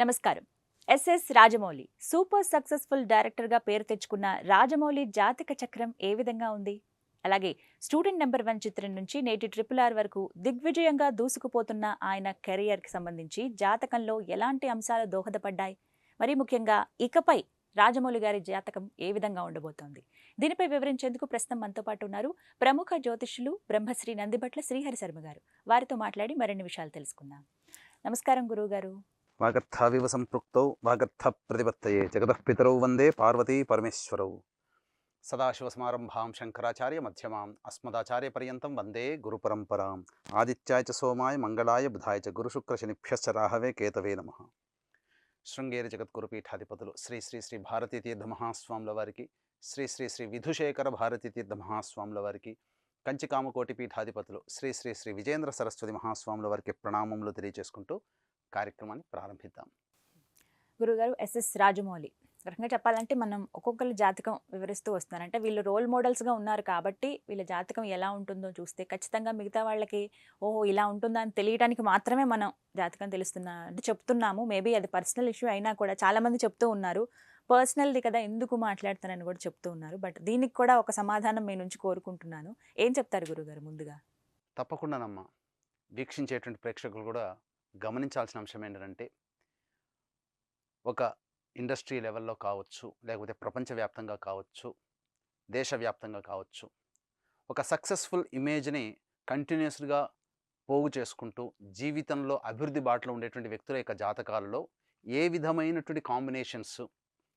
నమస్కారం. SS Rajamouli super successful డైరెక్టర్గా పేరు తెచ్చుకున్న రాజమౌళి జాతక చక్రం ఏ విధంగా ఉంది? అలాగే స్టూడెంట్ నెంబర్ 1 చిత్రం నుంచి నేటి RRR వరకు దిగ్విజయంగా దూసుకుపోతున్న ఆయన కెరియర్కి సంబంధించి జాతకంలో ఎలాంటి అంశాలు దోహదపడ్డాయి? మరి ముఖ్యంగా ఇకపై రాజమౌళి గారి జాతకం ఏ విధంగా ఉండబోతోంది? దీనిపై వివరించేందుకు ప్రస్తుతం మనతో పాటు ఉన్నారు ప్రముఖ జ్యోతిష్యులు బ్రహ్మశ్రీ నందిబట్ల శ్రీహరి శర్మ గారు. వారితో మాట్లాడి మరిన్ని విషయాలు తెలుసుకుందాం. నమస్కారం గురువు గారు. వాగర్థావివ సంపృక్తౌ వాగర్థ ప్రతిపత్తయే జగతః పితరౌ వందే పార్వతీ పరమేశ్వరౌ. సదాశివసమారంభాం శంకరాచార్య మధ్యమాం అస్మదాచార్య పర్యంతం వందే గురుపరంపరాం. ఆదిత్యాయ చ సోమాయ మంగళాయ బుధాయ చ గురుశుక్రశనిభ్యశ్చ రాహవే కేతవే నమః. శృంగేరి జగద్గురు పీఠాధిపతులు శ్రీ శ్రీ శ్రీ భారతీ తీర్థ మహాస్వాముల వారికి, శ్రీ శ్రీ శ్రీ విధుశేఖర భారతీ తీర్థ మహాస్వాముల వారికి, కంచికామకోటి పీఠాధిపతులు శ్రీ శ్రీ శ్రీ విజేంద్ర సరస్వతి మహాస్వాముల వారికి ప్రణామములు తెలియజేసుకుంటూ కార్యక్రమాన్ని ప్రారంభిద్దాం. గురుగారు, ఎస్ఎస్ రాజమౌళి రకంగా చెప్పాలంటే మనం ఒక్కొక్కరి జాతకం వివరిస్తూ వస్తున్నారు. అంటే వీళ్ళు రోల్ మోడల్స్గా ఉన్నారు కాబట్టి వీళ్ళ జాతకం ఎలా ఉంటుందో చూస్తే ఖచ్చితంగా మిగతా వాళ్ళకి ఓహో ఇలా ఉంటుందా అని తెలియడానికి మాత్రమే మనం జాతకం అంటే చెప్తున్నాము. మేబీ అది పర్సనల్ ఇష్యూ అయినా కూడా చాలామంది చెప్తూ ఉన్నారు, పర్సనల్ది కదా ఎందుకు మాట్లాడతానని కూడా చెప్తూ ఉన్నారు. బట్ దీనికి కూడా ఒక సమాధానం మీ నుంచి కోరుకుంటున్నాను. ఏం చెప్తారు గురుగారు ముందుగా? తప్పకుండానమ్మా. వీక్షించేటువంటి ప్రేక్షకులు కూడా గమనించాల్సిన అంశం ఏంటంటే, ఒక ఇండస్ట్రీ లెవెల్లో కావచ్చు, లేకపోతే ప్రపంచవ్యాప్తంగా కావచ్చు, దేశవ్యాప్తంగా కావచ్చు, ఒక సక్సెస్ఫుల్ ఇమేజ్ని కంటిన్యూస్గా పోగు చేసుకుంటూ జీవితంలో అభివృద్ధి బాటలో ఉండేటువంటి వ్యక్తుల యొక్క జాతకాలలో ఏ విధమైనటువంటి కాంబినేషన్స్,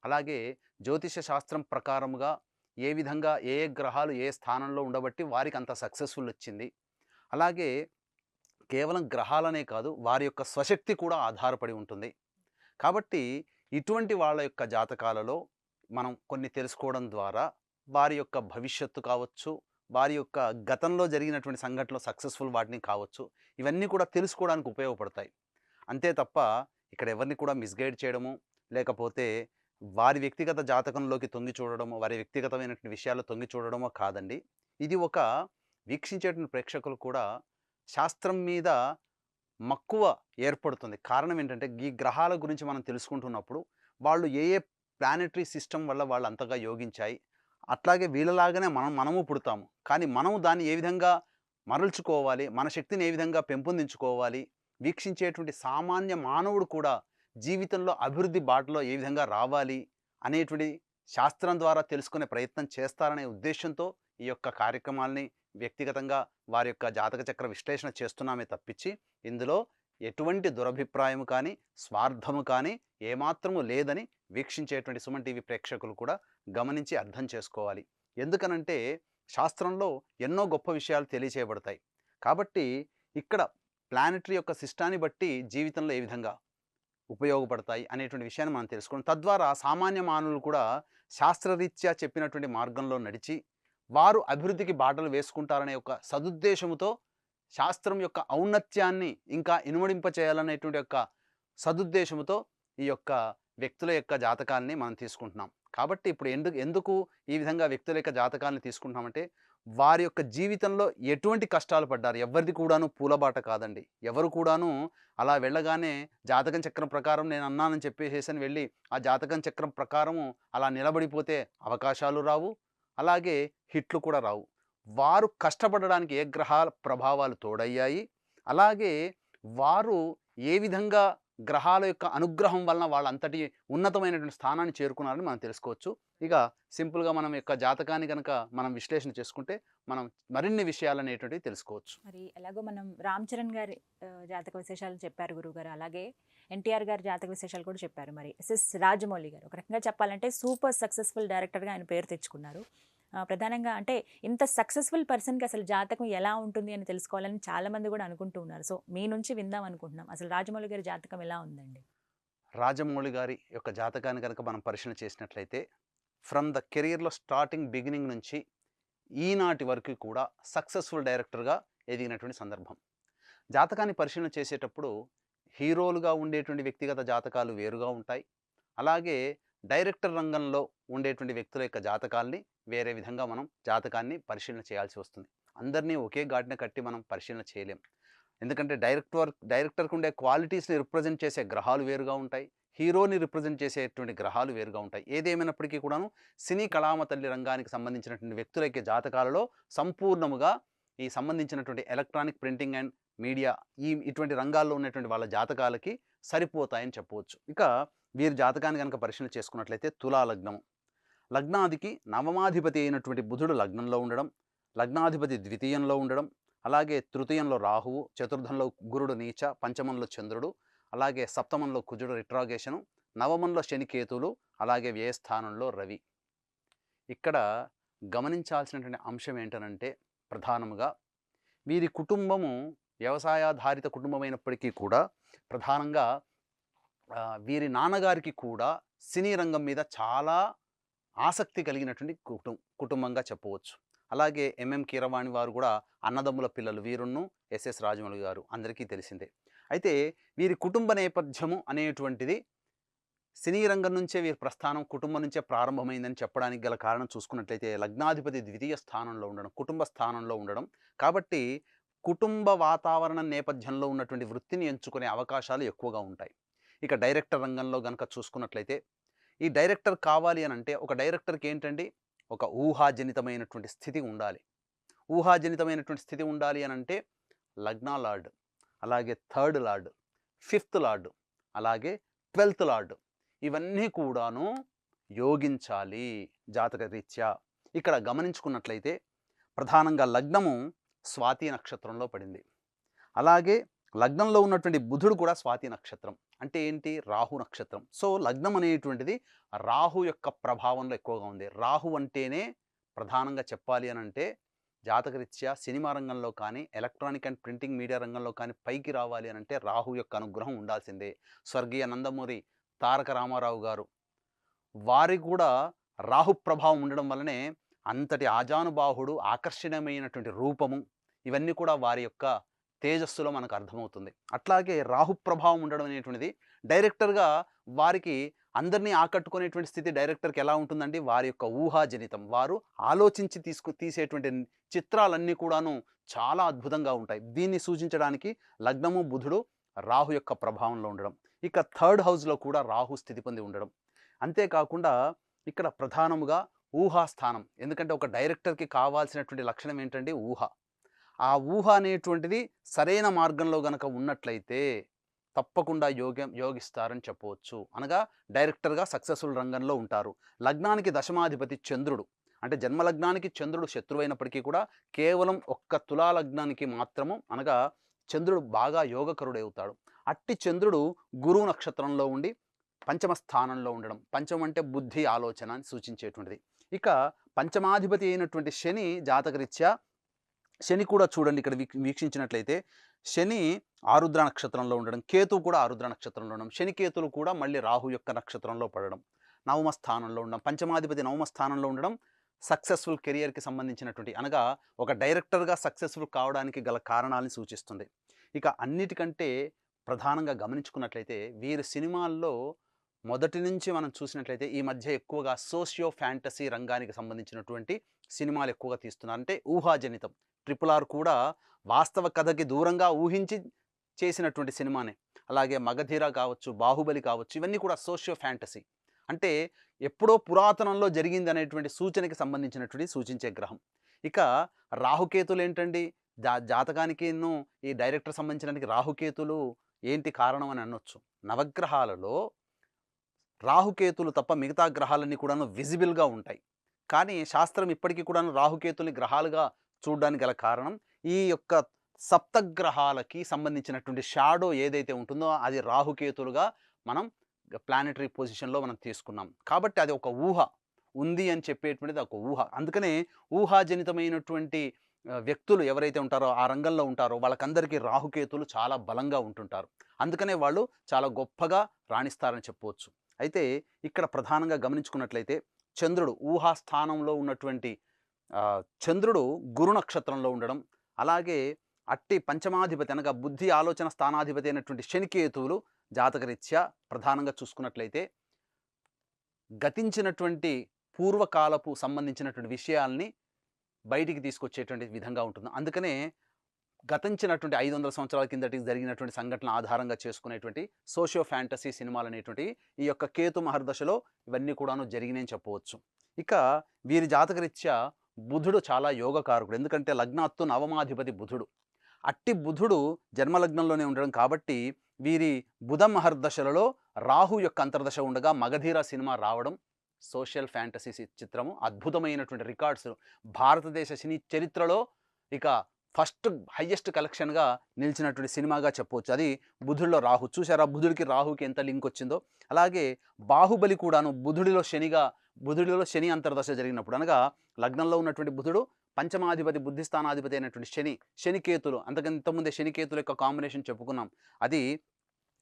అలాగే జ్యోతిష శాస్త్రం ప్రకారముగా ఏ విధంగా ఏ గ్రహాలు ఏ స్థానంలో ఉండబట్టి వారికి అంత సక్సెస్ఫుల్ వచ్చింది, అలాగే కేవలం గ్రహాలనే కాదు వారి యొక్క స్వశక్తి కూడా ఆధారపడి ఉంటుంది. కాబట్టి ఇటువంటి వాళ్ళ యొక్క జాతకాలలో మనం కొన్ని తెలుసుకోవడం ద్వారా వారి యొక్క భవిష్యత్తు కావచ్చు, వారి యొక్క గతంలో జరిగినటువంటి సంఘటనలో సక్సెస్ఫుల్ వాటిని కావచ్చు, ఇవన్నీ కూడా తెలుసుకోవడానికి ఉపయోగపడతాయి. అంతే తప్ప ఇక్కడ ఎవరిని కూడా మిస్గైడ్ చేయడము, లేకపోతే వారి వ్యక్తిగత జాతకంలోకి తొంగి చూడడము, వారి వ్యక్తిగతమైనటువంటి విషయాలు తొంగి చూడడమో కాదండి. ఇది ఒక వీక్షించేటువంటి ప్రేక్షకులు కూడా శాస్త్రం మీద మక్కువ ఏర్పడుతుంది. కారణం ఏంటంటే, ఈ గ్రహాల గురించి మనం తెలుసుకుంటున్నప్పుడు వాళ్ళు ఏ ఏ ప్లానెటరీ సిస్టమ్ వల్ల వాళ్ళు అంతగా యోగించాయి, అట్లాగే వీళ్ళలాగానే మనము పుడతాము. కానీ మనము దాన్ని ఏ విధంగా మరల్చుకోవాలి, మన శక్తిని ఏ విధంగా పెంపొందించుకోవాలి, వీక్షించేటువంటి సామాన్య మానవుడు కూడా జీవితంలో అభివృద్ధి బాటలో ఏ విధంగా రావాలి అనేటువంటి శాస్త్రం ద్వారా తెలుసుకునే ప్రయత్నం చేస్తారనే ఉద్దేశంతో ఈ యొక్క కార్యక్రమాల్ని వ్యక్తిగతంగా వారి యొక్క జాతక చక్ర విశ్లేషణ చేస్తున్నామే తప్పించి ఇందులో ఎటువంటి దురభిప్రాయము కానీ స్వార్థము కానీ ఏమాత్రము లేదని వీక్షించేటువంటి సుమన్ టీవీ ప్రేక్షకులు కూడా గమనించి అర్థం చేసుకోవాలి. ఎందుకనంటే శాస్త్రంలో ఎన్నో గొప్ప విషయాలు తెలియచేయబడతాయి. కాబట్టి ఇక్కడ ప్లానెటరీ యొక్క సిస్టాన్ని బట్టి జీవితంలో ఏ విధంగా ఉపయోగపడతాయి అనేటువంటి విషయాన్ని మనం తెలుసుకోవడం, తద్వారా సామాన్య మానవులు కూడా శాస్త్రరీత్యా చెప్పినటువంటి మార్గంలో నడిచి వారు అభివృద్ధికి బాటలు వేసుకుంటారనే ఒక సదుద్దేశముతో, శాస్త్రం యొక్క ఔన్నత్యాన్ని ఇంకా ఇనుమడింప చేయాలనేటువంటి యొక్క సదుద్దేశముతో ఈ యొక్క వ్యక్తుల యొక్క జాతకాలని మనం తీసుకుంటున్నాం. కాబట్టి ఇప్పుడు ఎందుకు ఈ విధంగా వ్యక్తుల యొక్క జాతకాలను తీసుకుంటున్నామంటే, వారి యొక్క జీవితంలో ఎటువంటి కష్టాలు పడ్డారు, ఎవరిది కూడాను పూలబాట కాదండి. ఎవరు కూడాను అలా వెళ్ళగానే జాతకం చక్రం ప్రకారం నేను అన్నానని చెప్పేసేసి వెళ్ళి ఆ జాతకం చక్రం ప్రకారము అలా నిలబడిపోతే అవకాశాలు రావు, అలాగే హిట్లు కూడా రావు. వారు కష్టపడడానికి ఏ గ్రహాల ప్రభావాలు తోడయ్యాయి, అలాగే వారు ఏ విధంగా గ్రహాల యొక్క అనుగ్రహం వలన వాళ్ళంతటి ఉన్నతమైనటువంటి స్థానాన్ని చేరుకున్నారని మనం తెలుసుకోవచ్చు. ఇక సింపుల్గా మనం యొక్క జాతకాన్ని కనుక మనం విశ్లేషణ చేసుకుంటే మనం మరిన్ని విషయాలు అనేటువంటివి తెలుసుకోవచ్చు. మరి ఎలాగో మనం రామ్ చరణ్ గారి జాతక విశేషాలు చెప్పారు గురువుగారు, అలాగే ఎన్టీఆర్ గారి జాతక విశేషాలు కూడా చెప్పారు. మరి ఎస్ఎస్ రాజమౌళి గారు ఒక రకంగా చెప్పాలంటే సూపర్ సక్సెస్ఫుల్ డైరెక్టర్గా ఆయన పేరు తెచ్చుకున్నారు. ప్రధానంగా అంటే ఇంత సక్సెస్ఫుల్ పర్సన్కి అసలు జాతకం ఎలా ఉంటుంది అని తెలుసుకోవాలని చాలామంది కూడా అనుకుంటూ ఉన్నారు. సో మీ నుంచి విందాం అనుకుంటున్నాం, అసలు రాజమౌళి గారి జాతకం ఎలా ఉందండి? రాజమౌళి గారి యొక్క జాతకాన్ని కనుక మనం పరిశీలన చేసినట్లయితే, ఫ్రమ్ ద కెరియర్లో స్టార్టింగ్ బిగినింగ్ నుంచి ఈనాటి వరకు కూడా సక్సెస్ఫుల్ డైరెక్టర్గా ఎదిగినటువంటి సందర్భం. జాతకాన్ని పరిశీలన చేసేటప్పుడు హీరోలుగా ఉండేటువంటి వ్యక్తిగత జాతకాలు వేరుగా ఉంటాయి, అలాగే డైరెక్టర్ రంగంలో ఉండేటువంటి వ్యక్తుల యొక్క జాతకాల్ని వేరే విధంగా మనం జాతకాన్ని పరిశీలన చేయాల్సి వస్తుంది. అందరినీ ఒకే గాడిన కట్టి మనం పరిశీలన చేయలేం. ఎందుకంటే డైరెక్టర్‌కి ఉండే క్వాలిటీస్‌ని రిప్రజెంట్ చేసే గ్రహాలు వేరుగా ఉంటాయి. హీరోని రిప్రజెంట్ చేసేటువంటి గ్రహాలు వేరుగా ఉంటాయి. ఏదేమైనప్పటికీ కూడాను సినీ కళామ తల్లి రంగానికి సంబంధించినటువంటి వ్యక్తుల యొక్క జాతకాలలో సంపూర్ణముగా ఈ సంబంధించినటువంటి ఎలక్ట్రానిక్ ప్రింటింగ్ అండ్ మీడియా ఇటువంటి రంగాల్లో ఉన్నటువంటి వాళ్ళ జాతకాలకి సరిపోతాయని చెప్పవచ్చు. ఇక వీరి జాతకాన్ని గనక పరిశీలన చేసుకున్నట్లయితే తులా లగ్నం. లగ్నాధికి నవమాధిపతి అయినటువంటి బుధుడు లగ్నంలో ఉండడం, లగ్నాధిపతి ద్వితీయంలో ఉండడం, అలాగే తృతీయంలో రాహువు, చతుర్థంలో గురుడు నీచ, పంచమంలో చంద్రుడు, అలాగే సప్తమంలో కుజుడు రిట్రాగేషను, నవమంలో శనికేతువులు, అలాగే వ్యయస్థానంలో రవి. ఇక్కడ గమనించాల్సినటువంటి అంశం ఏంటనంటే ప్రధానముగా వీరి కుటుంబము వ్యవసాయాధారిత కుటుంబమైనప్పటికీ కూడా ప్రధానంగా వీరి నాన్నగారికి కూడా సినీ రంగం మీద చాలా ఆసక్తి కలిగినటువంటి కుటుంబంగా చెప్పవచ్చు. అలాగే ఎంఎం కీరవాణి వారు కూడా అన్నదమ్ముల పిల్లలు వీరును ఎస్ఎస్ రాజమౌళి గారు అందరికీ తెలిసిందే. అయితే వీరి కుటుంబ నేపథ్యము అనేటువంటిది సినీ రంగం నుంచే వీరి ప్రస్థానం కుటుంబం నుంచే ప్రారంభమైందని చెప్పడానికి గల కారణం చూసుకున్నట్లయితే లగ్నాధిపతి ద్వితీయ స్థానంలో ఉండడం, కుటుంబ స్థానంలో ఉండడం. కాబట్టి కుటుంబ వాతావరణం నేపథ్యంలో ఉన్నటువంటి వృత్తిని ఎంచుకునే అవకాశాలు ఎక్కువగా ఉంటాయి. ఇక డైరెక్టర్ రంగంలో గనక చూసుకున్నట్లయితే ఈ డైరెక్టర్ కావాలి అని అంటే ఒక డైరెక్టర్కి ఏంటండి ఒక ఊహాజనితమైనటువంటి స్థితి ఉండాలి. ఊహాజనితమైనటువంటి స్థితి ఉండాలి అని అంటే లగ్నా లార్డ్, అలాగే థర్డ్ లార్డ్, ఫిఫ్త్ లార్డ్, అలాగే 12th లార్డ్ ఇవన్నీ కూడాను యోగించాలి జాతక రీత్యా. ఇక్కడ గమనించుకున్నట్లయితే ప్రధానంగా లగ్నము స్వాతి నక్షత్రంలో పడింది. అలాగే లగ్నంలో ఉన్నటువంటి బుధుడు కూడా స్వాతి నక్షత్రం. అంటే ఏంటి? రాహు నక్షత్రం. సో లగ్నం అనేటువంటిది రాహు యొక్క ప్రభావంలో ఎక్కువగా ఉంది. రాహు అంటేనే ప్రధానంగా చెప్పాలి అని అంటే జాతకరీత్యా సినిమా రంగంలో కానీ ఎలక్ట్రానిక్ అండ్ ప్రింటింగ్ మీడియా రంగంలో కానీ పైకి రావాలి అని అంటే రాహు యొక్క అనుగ్రహం ఉండాల్సిందే. స్వర్గీయ నందమూరి తారక రామారావు గారు వారి కూడా రాహు ప్రభావం ఉండడం వల్లనే అంతటి ఆజానుబాహుడు, ఆకర్షణీయమైనటువంటి రూపము ఇవన్నీ కూడా వారి యొక్క తేజస్సులో మనకు అర్థమవుతుంది. అట్లాగే రాహు ప్రభావం ఉండడం అనేటువంటిది డైరెక్టర్గా వారికి అందరినీ ఆకట్టుకునేటువంటి స్థితి డైరెక్టర్కి ఎలా ఉంటుందండి? వారి యొక్క ఊహాజనితం. వారు ఆలోచించి తీసేటువంటి చిత్రాలన్నీ కూడాను చాలా అద్భుతంగా ఉంటాయి. దీన్ని సూచించడానికి లగ్నము బుధుడు రాహు యొక్క ప్రభావంలో ఉండడం. ఇక థర్డ్ హౌస్లో కూడా రాహు స్థితి పొంది ఉండడం. అంతేకాకుండా ఇక్కడ ప్రధానముగా ఊహాస్థానం. ఎందుకంటే ఒక డైరెక్టర్కి కావాల్సినటువంటి లక్షణం ఏంటంటే ఊహ. ఆ ఊహ అనేటువంటిది సరైన మార్గంలో గనక ఉన్నట్లయితే తప్పకుండా యోగిస్తారని చెప్పవచ్చు. అనగా డైరెక్టర్గా సక్సెస్ఫుల్ రంగంలో ఉంటారు. లగ్నానికి దశమాధిపతి చంద్రుడు. అంటే జన్మలగ్నానికి చంద్రుడు శత్రువైనప్పటికీ కూడా కేవలం ఒక్క తులా లగ్నానికి మాత్రము అనగా చంద్రుడు బాగా యోగకరుడై అవుతాడు. అట్టి చంద్రుడు గురువు నక్షత్రంలో ఉండి పంచమ స్థానంలో ఉండడం. పంచమం అంటే బుద్ధి, ఆలోచన అని సూచించేటువంటిది. ఇక పంచమాధిపతి అయినటువంటి శని జాతకరీత్యా శని కూడా చూడండి ఇక్కడ వీక్షించినట్లయితే శని ఆరుద్ర నక్షత్రంలో ఉండడం, కేతువు కూడా ఆరుద్ర నక్షత్రంలో ఉండడం, శని కేతులు కూడా మళ్ళీ రాహు యొక్క నక్షత్రంలో పడడం, నవమ స్థానంలో ఉండడం, పంచమాధిపతి నవమ స్థానంలో ఉండడం సక్సెస్ఫుల్ కెరియర్కి సంబంధించినటువంటి అనగా ఒక డైరెక్టర్గా సక్సెస్ఫుల్ కావడానికి గల కారణాలను సూచిస్తుంది. ఇక అన్నిటికంటే ప్రధానంగా గమనించుకున్నట్లయితే వీరి సినిమాల్లో మొదటి నుంచి మనం చూసినట్లయితే ఈ మధ్య ఎక్కువగా సోషియో ఫ్యాంటసీ రంగానికి సంబంధించినటువంటి సినిమాలు ఎక్కువగా తీస్తున్నారు. అంటే ఊహాజనితం. RRR కూడా వాస్తవ కథకి దూరంగా ఊహించి చేసినటువంటి సినిమానే. అలాగే మగధీర కావచ్చు, బాహుబలి కావచ్చు, ఇవన్నీ కూడా సోషియో ఫ్యాంటసీ. అంటే ఎప్పుడో పురాతనంలో జరిగింది అనేటువంటి సూచనకి సంబంధించినటువంటి సూచించే గ్రహం. ఇక రాహుకేతులు ఏంటండి? జాతకానికి ఈ డైరెక్టర్ సంబంధించడానికి రాహుకేతులు ఏంటి కారణం అని అనొచ్చు. నవగ్రహాలలో రాహుకేతులు తప్ప మిగతా గ్రహాలన్నీ కూడాను విజిబుల్గా ఉంటాయి. కానీ శాస్త్రం ఇప్పటికీ కూడాను రాహుకేతుల్ని గ్రహాలుగా చూడడానికి గల కారణం ఈ యొక్క సప్తగ్రహాలకి సంబంధించినటువంటి షాడో ఏదైతే ఉంటుందో అది రాహుకేతులుగా మనం ప్లానెటరీ పొజిషన్లో మనం తీసుకున్నాం. కాబట్టి అది ఒక ఊహ ఉంది అని చెప్పేటువంటిది ఒక ఊహ. అందుకనే ఊహాజనితమైనటువంటి వ్యక్తులు ఎవరైతే ఉంటారో ఆ రంగంలో ఉంటారో వాళ్ళకందరికీ రాహుకేతులు చాలా బలంగా ఉంటుంటారు. అందుకనే వాళ్ళు చాలా గొప్పగా రాణిస్తారని చెప్పవచ్చు. అయితే ఇక్కడ ప్రధానంగా గమనించుకున్నట్లయితే చంద్రుడు ఊహాస్థానంలో ఉన్నటువంటి చంద్రుడు గురు నక్షత్రంలో ఉండడం, అలాగే అట్టి పంచమాధిపతి అనగా బుద్ధి ఆలోచన స్థానాధిపతి అయినటువంటి శనికేతువులు జాతకరీత్యా ప్రధానంగా చూసుకున్నట్లయితే గతించినటువంటి పూర్వకాలపు సంబంధించినటువంటి విషయాల్ని బయటికి తీసుకొచ్చేటువంటి విధంగా ఉంటుంది. అందుకనే గతించినటువంటి 500 సంవత్సరాల కిందటి జరిగినటువంటి సంఘటనల ఆధారంగా చేసుకునేటువంటి సోషియో ఫ్యాంటసీ సినిమాలు అనేటువంటి ఈ యొక్క కేతు మహర్దశలో ఇవన్నీ కూడాను జరిగినాయని చెప్పవచ్చు. ఇక వీరి జాతకరీత్యా బుధుడు చాలా యోగకారకుడు. ఎందుకంటే లగ్నాత్తు నవమాధిపతి బుధుడు. అట్టి బుధుడు జన్మలగ్నంలోనే ఉండడం కాబట్టి వీరి బుధ మహర్దశలలో రాహు యొక్క అంతర్దశ ఉండగా మగధీర సినిమా రావడం సోషల్ ఫ్యాంటసీ చిత్రము అద్భుతమైనటువంటి రికార్డ్స్ భారతదేశ సినీ చరిత్రలో ఇక ఫస్ట్ హైయెస్ట్ కలెక్షన్గా నిలిచినటువంటి సినిమాగా చెప్పవచ్చు. అది బుధుడిలో రాహు. చూసారా బుధుడికి రాహుకి ఎంత లింక్ వచ్చిందో. అలాగే బాహుబలి కూడాను బుధుడిలో శని అంతర్దశ జరిగినప్పుడు, అనగా లగ్నంలో ఉన్నటువంటి బుధుడు పంచమాధిపతి బుద్ధిస్థానాధిపతి అయినటువంటి శనికేతులు, ఇంతకుముందే శనికేతుల యొక్క కాంబినేషన్ చెప్పుకున్నాం. అది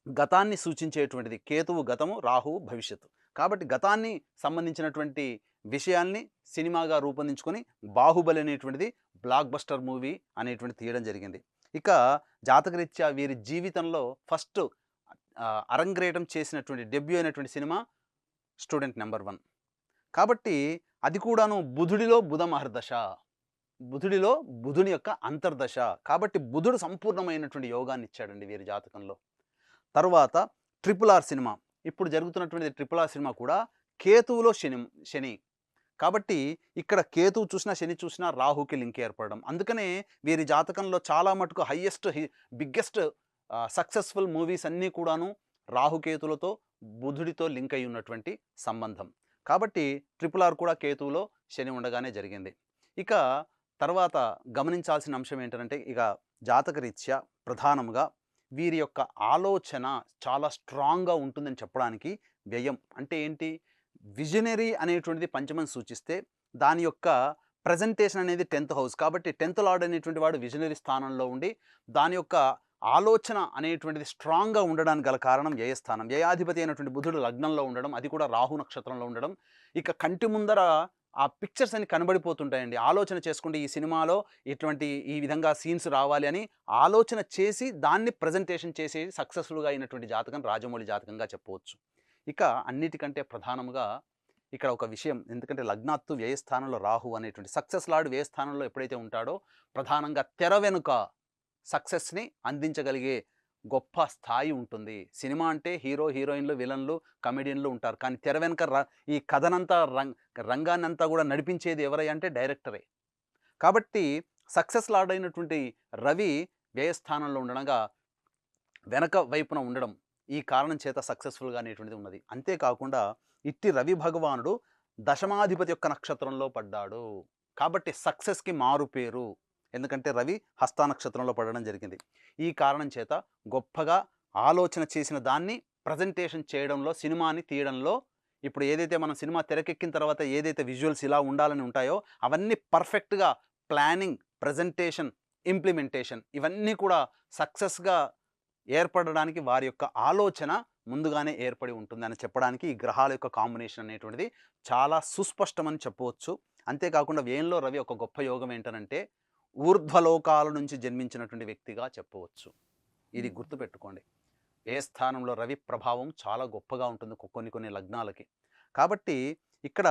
గతాన్ని సూచించేటువంటిది. కేతువు గతము, రాహువు భవిష్యత్తు. కాబట్టి గతాన్ని సంబంధించినటువంటి విషయాల్ని సినిమాగా రూపొందించుకొని బాహుబలి అనేటువంటిది బ్లాక్ బస్టర్ మూవీ అనేటువంటి తీయడం జరిగింది. ఇక జాతకరీత్యా వీరి జీవితంలో ఫస్ట్ అరంగేటం చేసినటువంటి డెబ్యూ అయినటువంటి సినిమా స్టూడెంట్ నెంబర్ 1. కాబట్టి అది కూడాను బుధుడిలో బుధ మహర్దశ, బుధుడిలో బుధుని యొక్క అంతర్దశ. కాబట్టి బుధుడు సంపూర్ణమైనటువంటి యోగాన్ని ఇచ్చాడండి వీరి జాతకంలో. తరువాత RRR సినిమా, ఇప్పుడు జరుగుతున్నటువంటి RRR సినిమా కూడా కేతువులో శని. కాబట్టి ఇక్కడ కేతువు చూసినా శని చూసినా రాహుకి లింక్ ఏర్పడడం. అందుకనే వీరి జాతకంలో చాలా మటుకు బిగ్గెస్ట్ సక్సెస్ఫుల్ మూవీస్ అన్నీ కూడాను రాహుకేతులతో బుధుడితో లింక్ అయి ఉన్నటువంటి సంబంధం. కాబట్టి RRR కూడా కేతువులో శని ఉండగానే జరిగింది. ఇక తర్వాత గమనించాల్సిన అంశం ఏంటంటే, ఇక జాతకరీత్యా ప్రధానంగా వీరి యొక్క ఆలోచన చాలా స్ట్రాంగ్గా ఉంటుందని చెప్పడానికి వ్యయం అంటే ఏంటి, విజనరీ అనేటువంటిది పంచమని సూచిస్తే దాని యొక్క ప్రజెంటేషన్ అనేది 10th హౌస్. కాబట్టి 10th లార్డ్ అనేటువంటి వాడు విజనరీ స్థానంలో ఉండి దాని యొక్క ఆలోచన అనేటువంటిది స్ట్రాంగ్గా ఉండడానికి గల కారణం వ్యయస్థానం. వ్యయాధిపతి అయినటువంటి బుధుడు లగ్నంలో ఉండడం, అది కూడా రాహు నక్షత్రంలో ఉండడం. ఇక కంటి ముందర ఆ పిక్చర్స్ అన్ని కనబడిపోతుంటాయండి. ఆలోచన చేసుకుంటే ఈ సినిమాలో ఈ విధంగా సీన్స్ రావాలి అని ఆలోచన చేసి దాన్ని ప్రజెంటేషన్ చేసి సక్సెస్ఫుల్గా అయినటువంటి జాతకం రాజమౌళి జాతకంగా చెప్పవచ్చు. ఇక అన్నిటికంటే ప్రధానంగా ఇక్కడ ఒక విషయం, ఎందుకంటే లగ్నాత్తు వ్యయస్థానంలో రాహు అనేటువంటి సక్సెస్ లార్డ్ వ్యయస్థానంలో ఎప్పుడైతే ఉంటాడో ప్రధానంగా తెర వెనుక సక్సెస్ని అందించగలిగే గొప్ప స్థాయి ఉంటుంది. సినిమా అంటే హీరో హీరోయిన్లు విలన్లు కమెడియన్లు ఉంటారు, కానీ తెర వెనుక ఈ కథనంతా రంగాన్నంతా కూడా నడిపించేది ఎవరై అంటే డైరెక్టరే. కాబట్టి సక్సెస్ లార్డ్ అయినటువంటి రవి వ్యయస్థానంలో ఉండగా వెనక వైపున ఉండడం ఈ కారణం చేత సక్సెస్ఫుల్గా అనేటువంటిది ఉన్నది. అంతేకాకుండా ఇట్టి రవి భగవానుడు దశమాధిపతి యొక్క నక్షత్రంలో పడ్డాడు కాబట్టి సక్సెస్కి మారు పేరు. ఎందుకంటే రవి హస్త నక్షత్రంలో పడడం జరిగింది. ఈ కారణం చేత గొప్పగా ఆలోచన చేసిన దాన్ని ప్రజెంటేషన్ చేయడంలో, సినిమాని తీయడంలో, ఇప్పుడు ఏదైతే మనం సినిమా తెరకెక్కిన తర్వాత ఏదైతే విజువల్స్ ఇలా ఉండాలని ఉంటాయో అవన్నీ పర్ఫెక్ట్గా ప్లానింగ్, ప్రజెంటేషన్, ఇంప్లిమెంటేషన్ ఇవన్నీ కూడా సక్సెస్గా ఏర్పడడానికి వారి యొక్క ఆలోచన ముందుగానే ఏర్పడి ఉంటుందని చెప్పడానికి ఈ గ్రహాల యొక్క కాంబినేషన్ అనేటువంటిది చాలా సుస్పష్టమని చెప్పవచ్చు. అంతేకాకుండా వ్యయంలో రవి ఒక గొప్ప యోగం ఏంటనంటే ఊర్ధ్వలోకాల నుంచి జన్మించినటువంటి వ్యక్తిగా చెప్పవచ్చు. ఇది గుర్తుపెట్టుకోండి. ఏ స్థానంలో రవి ప్రభావం చాలా గొప్పగా ఉంటుంది కొన్ని లగ్నాలకి. కాబట్టి ఇక్కడ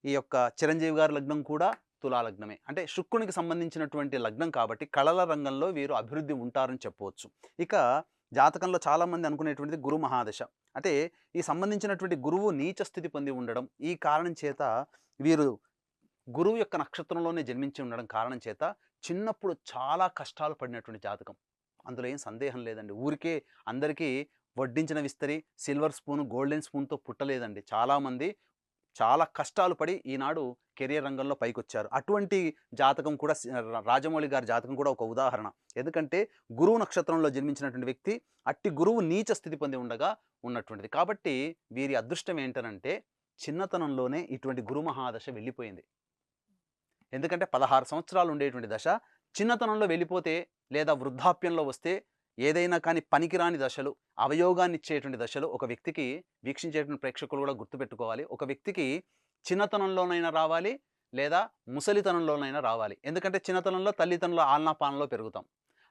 ఈ యొక్క చిరంజీవి గారి లగ్నం కూడా తులా లగ్నమే, అంటే శుక్రునికి సంబంధించినటువంటి లగ్నం కాబట్టి కళల రంగంలో వీరు అభివృద్ధి ఉంటారని చెప్పవచ్చు. ఇక జాతకంలో చాలామంది అనుకునేటువంటిది గురు మహాదశ, అంటే ఈ సంబంధించినటువంటి గురువు నీచ స్థితి పొంది ఉండడం. ఈ కారణం చేత వీరు గురువు యొక్క నక్షత్రంలోనే జన్మించి ఉండడం కారణం చేత చిన్నప్పుడు చాలా కష్టాలు పడినటువంటి జాతకం, అందులో ఏం సందేహం లేదండి. ఊరికే అందరికీ వడ్డించిన విస్తరి సిల్వర్ స్పూన్ గోల్డెన్ స్పూన్తో పుట్టలేదండి. చాలామంది చాలా కష్టాలు పడి ఈనాడు కెరియర్ రంగంలో పైకొచ్చారు. అటువంటి జాతకం కూడా రాజమౌళి గారి జాతకం కూడా ఒక ఉదాహరణ. ఎందుకంటే గురువు నక్షత్రంలో జన్మించినటువంటి వ్యక్తి, అట్టి గురువు నీచ స్థితి పొంది ఉండగా ఉన్నటువంటిది. కాబట్టి వీరి అదృష్టం ఏంటనంటే చిన్నతనంలోనే ఇటువంటి గురు మహాదశ వెళ్ళిపోయింది. ఎందుకంటే 16 సంవత్సరాలు ఉండేటువంటి దశ చిన్నతనంలో వెళ్ళిపోతే లేదా వృద్ధాప్యంలో వస్తే ఏదైనా కానీ పనికిరాని దశలు, అవయోగాన్ని ఇచ్చేటువంటి దశలు ఒక వ్యక్తికి, వీక్షించేటువంటి ప్రేక్షకులు కూడా గుర్తుపెట్టుకోవాలి, ఒక వ్యక్తికి చిన్నతనంలోనైనా రావాలి లేదా ముసలితనంలోనైనా రావాలి. ఎందుకంటే చిన్నతనంలో తల్లిదండ్రుల ఆలనా పాలనలో పెరుగుతాం,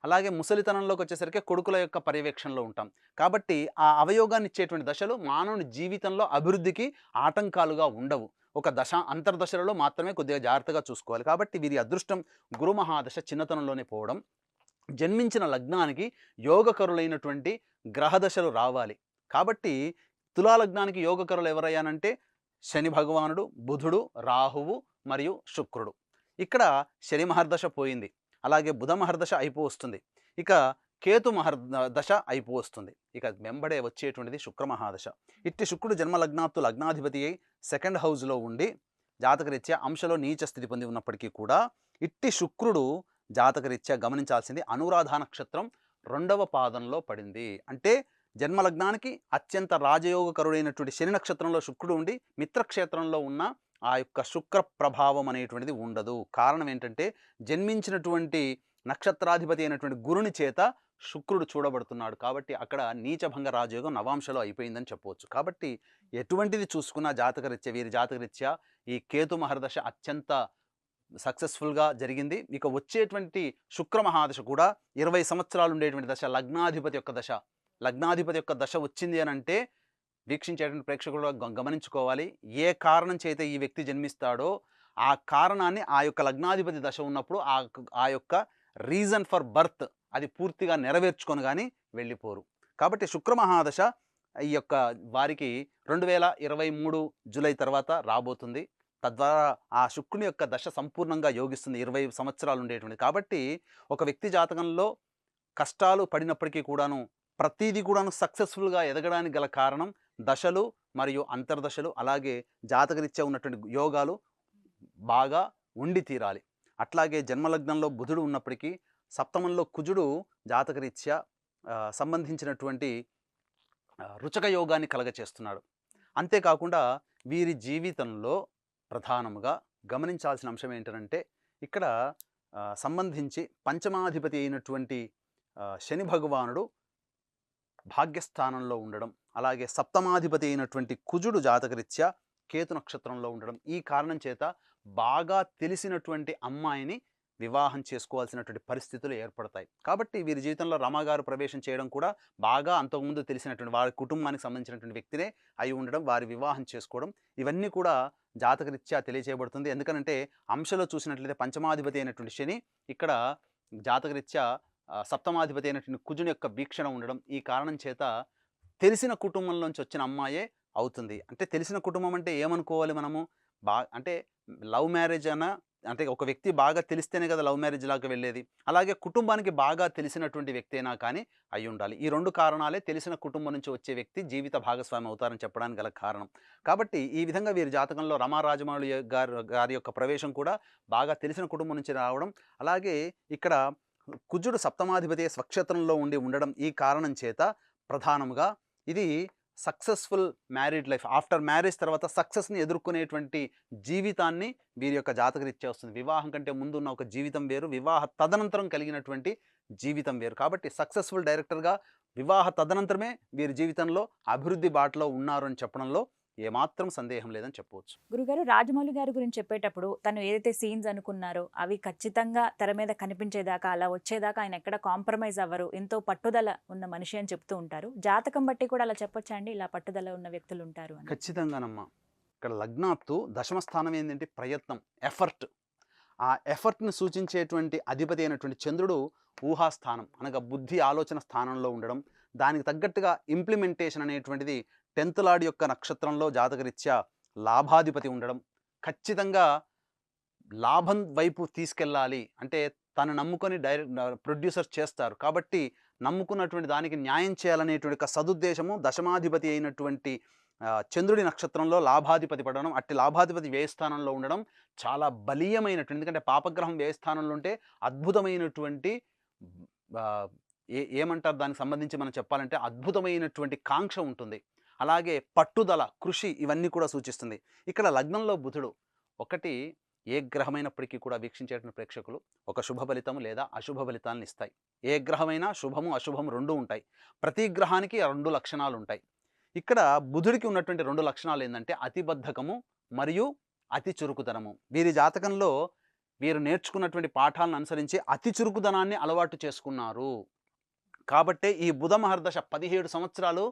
అలాగే ముసలితనంలోకి వచ్చేసరికి కొడుకుల యొక్క పర్యవేక్షణలో ఉంటాం. కాబట్టి ఆ అవయోగాన్ని ఇచ్చేటువంటి దశలు మానవుని జీవితంలో అభివృద్ధికి ఆటంకాలుగా ఉండవు. ఒక అంతర్దశలలో మాత్రమే కొద్దిగా జాగ్రత్తగా చూసుకోవాలి. కాబట్టి వీరి అదృష్టం గురు మహాదశ చిన్నతనంలోనే పోవడం. జన్మించిన లగ్నానికి యోగకరులైనటువంటి గ్రహదశలు రావాలి. కాబట్టి తులా లగ్నానికి యోగకరులు ఎవరయ్యానంటే శని భగవానుడు, బుధుడు, రాహువు మరియు శుక్రుడు. ఇక్కడ శని మహర్దశ పోయింది, అలాగే బుధ మహర్దశ అయిపోవస్తుంది, ఇక కేతు మహర్దశ అయిపోవస్తుంది, ఇక వెంబడే వచ్చేటువంటిది శుక్ర మహాదశ. ఇట్టి శుక్రుడు జన్మ లగ్నాత్తు లగ్నాధిపతి అయి సెకండ్ హౌస్లో ఉండి జాతకరీత్యా అంశలో నీచ స్థితి పొంది ఉన్నప్పటికీ కూడా ఇట్టి శుక్రుడు జాతకరీత్యా గమనించాల్సింది అనురాధ నక్షత్రం 2వ పాదంలో పడింది. అంటే జన్మలగ్నానికి అత్యంత రాజయోగకరుడైనటువంటి శని నక్షత్రంలో శుక్రుడు ఉండి మిత్రక్షేత్రంలో ఉన్న ఆ యొక్క శుక్ర ప్రభావం అనేటువంటిది ఉండదు. కారణం ఏంటంటే జన్మించినటువంటి నక్షత్రాధిపతి అయినటువంటి గురుని చేత శుక్రుడు చూడబడుతున్నాడు. కాబట్టి అక్కడ నీచభంగ రాజయోగం నవాంశలో అయిపోయిందని చెప్పవచ్చు. కాబట్టి ఎటువంటిది చూసుకున్నా జాతకరీత్యా వీరి జాతకరీత్యా ఈ కేతు మహర్దశ అత్యంత సక్సెస్ఫుల్గా జరిగింది. ఇక వచ్చేటువంటి శుక్ర మహాదశ కూడా 20 సంవత్సరాలు ఉండేటువంటి దశ, లగ్నాధిపతి యొక్క దశ. లగ్నాధిపతి యొక్క దశ వచ్చింది అని అంటే వీక్షించేటువంటి ప్రేక్షకులు గమనించుకోవాలి, ఏ కారణం చేత ఈ వ్యక్తి జన్మిస్తాడో ఆ కారణాన్ని ఆ యొక్క లగ్నాధిపతి దశ ఉన్నప్పుడు ఆ యొక్క రీజన్ ఫర్ బర్త్ అది పూర్తిగా నెరవేర్చుకొని కానీ వెళ్ళిపోరు. కాబట్టి శుక్ర మహాదశ ఈ యొక్క వారికి 2023 జూలై తర్వాత రాబోతుంది. తద్వారా ఆ శుక్రుని యొక్క దశ సంపూర్ణంగా యోగిస్తుంది 20 సంవత్సరాలు ఉండేటువంటిది. కాబట్టి ఒక వ్యక్తి జాతకంలో కష్టాలు పడినప్పటికీ కూడాను ప్రతిదీ కూడాను సక్సెస్ఫుల్గా ఎదగడానికి గల కారణం దశలు మరియు అంతర్దశలు, అలాగే జాతకరీత్యా ఉన్నటువంటి యోగాలు బాగా ఉండి తీరాలి. అట్లాగే జన్మలగ్నంలో బుధుడు ఉన్నప్పటికీ సప్తమంలో కుజుడు జాతకరీత్యా సంబంధించినటువంటి రుచక యోగాన్ని కలగచేస్తున్నాడు. అంతేకాకుండా వీరి జీవితంలో ప్రధానముగా గమనించాల్సిన అంశం ఏంటంటే ఇక్కడ సంబంధించి పంచమాధిపతి అయినటువంటి శని భగవానుడు భాగ్యస్థానంలో ఉండడం, అలాగే సప్తమాధిపతి అయినటువంటి కుజుడు జాతకరీత్యా కేతు నక్షత్రంలో ఉండడం, ఈ కారణం చేత బాగా తెలిసినటువంటి అమ్మాయిని వివాహం చేసుకోవాల్సినటువంటి పరిస్థితులు ఏర్పడతాయి. కాబట్టి వీరి జీవితంలో రమాగారు ప్రవేశం చేయడం కూడా బాగా అంతకుముందు తెలిసినటువంటి వారి కుటుంబానికి సంబంధించినటువంటి వ్యక్తినే అయి ఉండడం, వారి వివాహం చేసుకోవడం, ఇవన్నీ కూడా జాతకరీత్యా తెలియజేయబడుతుంది. ఎందుకనంటే అంశలో చూసినట్లయితే పంచమాధిపతి అయినటువంటి శని ఇక్కడ జాతకరీత్యా సప్తమాధిపతి అయినటువంటి కుజుని యొక్క వీక్షణ ఉండడం, ఈ కారణం చేత తెలిసిన కుటుంబంలోంచి వచ్చిన అమ్మాయే అవుతుంది. అంటే తెలిసిన కుటుంబం అంటే ఏమనుకోవాలి మనము, అంటే లవ్ మ్యారేజ్ అంటే ఒక వ్యక్తి బాగా తెలిస్తేనే కదా లవ్ మ్యారేజ్ లాగా వెళ్ళేది. అలాగే కుటుంబానికి బాగా తెలిసినటువంటి వ్యక్తి అయినా కానీ అయి ఉండాలి. ఈ 2 కారణాలే తెలిసిన కుటుంబం నుంచి వచ్చే వ్యక్తి జీవిత భాగస్వామి అవుతారని చెప్పడానికి గల కారణం. కాబట్టి ఈ విధంగా వీరి జాతకంలో రమా రాజమౌళి గారి యొక్క ప్రవేశం కూడా బాగా తెలిసిన కుటుంబం నుంచి రావడం, అలాగే ఇక్కడ కుజుడు సప్తమాధిపతి స్వక్షేత్రంలో ఉండడం, ఈ కారణం చేత ప్రధానంగా ఇది successful married life, after marriage తర్వాత సక్సెస్ని ఎదుర్కొనేటువంటి జీవితాన్ని వీరి యొక్క జాతకరీత్యా వస్తుంది. వివాహం కంటే ముందు ఉన్న ఒక జీవితం వేరు, వివాహ తదనంతరం కలిగినటువంటి జీవితం వేరు. కాబట్టి సక్సెస్ఫుల్ డైరెక్టర్గా వివాహ తదనంతరమే వీరి జీవితంలో అభివృద్ధి బాటలో ఉన్నారు అని చెప్పడంలో ఏమాత్రం సందేహం లేదని చెప్పవచ్చు. గురుగారు, రాజమౌళి గారి గురించి చెప్పేటప్పుడు తను ఏదైతే సీన్స్ అనుకున్నారో అవి ఖచ్చితంగా తెర మీద కనిపించేదాకా, అలా వచ్చేదాకా ఆయన ఎక్కడ కాంప్రమైజ్ అవ్వరు, ఎంతో పట్టుదల ఉన్న మనిషి అని చెప్తూ ఉంటారు. జాతకం బట్టి కూడా అలా చెప్పొచ్చా అండి, ఇలా పట్టుదల ఉన్న వ్యక్తులు ఉంటారు అని? ఖచ్చితంగానమ్మా. ఇక్కడ లగ్నాత్తు దశమ స్థానం ఏంటంటే ప్రయత్నం, ఎఫర్ట్. ఆ ఎఫర్ట్ని సూచించేటువంటి అధిపతి అయినటువంటి చంద్రుడు ఊహాస్థానం అనగా బుద్ధి ఆలోచన స్థానంలో ఉండడం, దానికి తగ్గట్టుగా ఇంప్లిమెంటేషన్ అనేటువంటిది 10th లార్డ్ యొక్క నక్షత్రంలో జాతకరీత్యా లాభాధిపతి ఉండడం, ఖచ్చితంగా లాభం వైపు తీసుకెళ్ళాలి అంటే తను నమ్ముకొని ప్రొడ్యూసర్స్ చేస్తారు. కాబట్టి నమ్ముకున్నటువంటి దానికి న్యాయం చేయాలనేటువంటి ఒక సదుద్దేశము దశమాధిపతి అయినటువంటి చంద్రుడి నక్షత్రంలో లాభాధిపతి పడడం, అట్టి లాభాధిపతి వ్యయస్థానంలో ఉండడం చాలా బలీయమైనటువంటి, ఎందుకంటే పాపగ్రహం వ్యయస్థానంలో ఉంటే అద్భుతమైనటువంటి ఏమంటారు దానికి సంబంధించి మనం చెప్పాలంటే అద్భుతమైనటువంటి కాంక్ష ఉంటుంది. అలాగే పట్టుదల, కృషి, ఇవన్నీ కూడా సూచిస్తుంది. ఇక్కడ లగ్నంలో బుధుడు ఒకటి ఏ గ్రహమైనప్పటికీ కూడా వీక్షించేటువంటి ప్రేక్షకులు ఒక శుభ ఫలితము లేదా అశుభ ఫలితాలను ఇస్తాయి. ఏ గ్రహమైనా శుభము అశుభము 2 ఉంటాయి. ప్రతి గ్రహానికి 2 లక్షణాలు ఉంటాయి. ఇక్కడ బుధుడికి ఉన్నటువంటి 2 లక్షణాలు ఏంటంటే అతిబద్ధకము మరియు అతి చురుకుదనము. వీరి జాతకంలో వీరు నేర్చుకున్నటువంటి పాఠాలను అనుసరించి అతి చురుకుదనాన్ని అలవాటు చేసుకున్నారు. కాబట్టే ఈ బుధ మహర్దశ 17 సంవత్సరాలు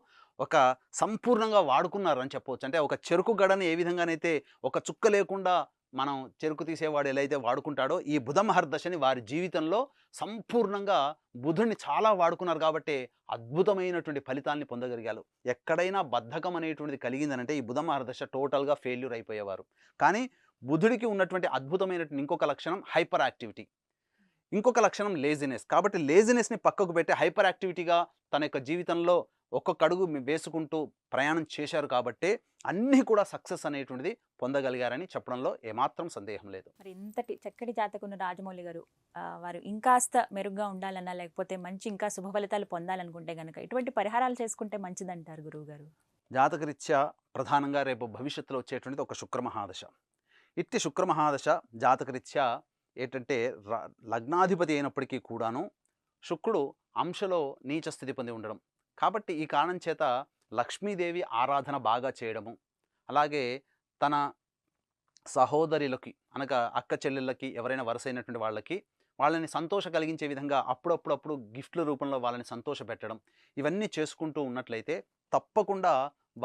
ఒక సంపూర్ణంగా వాడుకున్నారు అని చెప్పవచ్చు. అంటే ఒక చెరుకు గడని ఏ విధంగానైతే ఒక చుక్క లేకుండా మనం చెరుకు తీసేవాడు ఎలా అయితే వాడుకుంటాడో, ఈ బుధ మహర్దశని వారి జీవితంలో సంపూర్ణంగా బుధుడిని చాలా వాడుకున్నారు కాబట్టి అద్భుతమైనటువంటి ఫలితాల్ని పొందగలిగారు. ఎక్కడైనా బద్ధకం అనేటువంటిది కలిగిందనంటే ఈ బుధ మహర్దశ టోటల్‌గా ఫెయిల్యూర్ అయిపోయేవారు. కానీ బుధుడికి ఉన్నటువంటి అద్భుతమైనటువంటి ఇంకొక లక్షణం హైపర్ యాక్టివిటీ. ఇంకొక లక్షణం లేజినెస్. కాబట్టి లేజినెస్‌ని పక్కకు పెట్టి హైపర్ యాక్టివిటీగా తన యొక్క జీవితంలో ఒక్కొక్క అడుగు వేసుకుంటూ ప్రయాణం చేశారు కాబట్టే అన్నీ కూడా సక్సెస్ అనేటువంటిది పొందగలిగారని చెప్పడంలో ఏమాత్రం సందేహం లేదు. మరి ఇంతటి చక్కటి జాతకున్న రాజమౌళి గారు వారు ఇంకాస్త మెరుగ్గా ఉండాలన్నా లేకపోతే మంచి ఇంకా శుభ ఫలితాలు పొందాలనుకుంటే గనక ఎటువంటి పరిహారాలు చేసుకుంటే మంచిదంటారు గురువుగారు? జాతకరీత్యా ప్రధానంగా రేపు భవిష్యత్తులో వచ్చేటువంటిది ఒక శుక్ర మహాదశ. ఇట్టి శుక్ర మహాదశ జాతకరీత్యా ఏంటంటే లగ్నాధిపతి అయినప్పటికీ కూడాను శుక్రుడు అంశలో నీచ స్థితి పొంది ఉండడం. కాబట్టి ఈ కారణం చేత లక్ష్మీదేవి ఆరాధన బాగా చేయడము, అలాగే తన సహోదరులకి అనగా అక్క చెల్లెళ్ళకి ఎవరైనా వరుసైనటువంటి వాళ్ళని సంతోష కలిగించే విధంగా అప్పుడప్పుడు గిఫ్ట్‌ల రూపంలో వాళ్ళని సంతోషపెట్టడం. ఇవన్నీ చేసుకుంటూ ఉన్నట్లయితే తప్పకుండా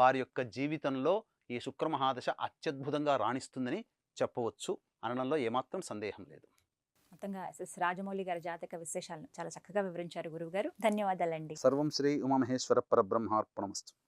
వారి యొక్క జీవితంలో ఈ శుక్ర మహాదశ అత్యద్భుతంగా రాణిస్తుందని చెప్పవచ్చు అనడంలో ఏమాత్రం సందేహం లేదు. మొత్తంగా ఎస్ఎస్ రాజమౌళి గారి జాతక విశేషాలను చాలా చక్కగా వివరించారు గురువుగారు. ధన్యవాదాలండి. సర్వం శ్రీ ఉమామహేశ్వర పరబ్రహ్మార్పణమస్తు.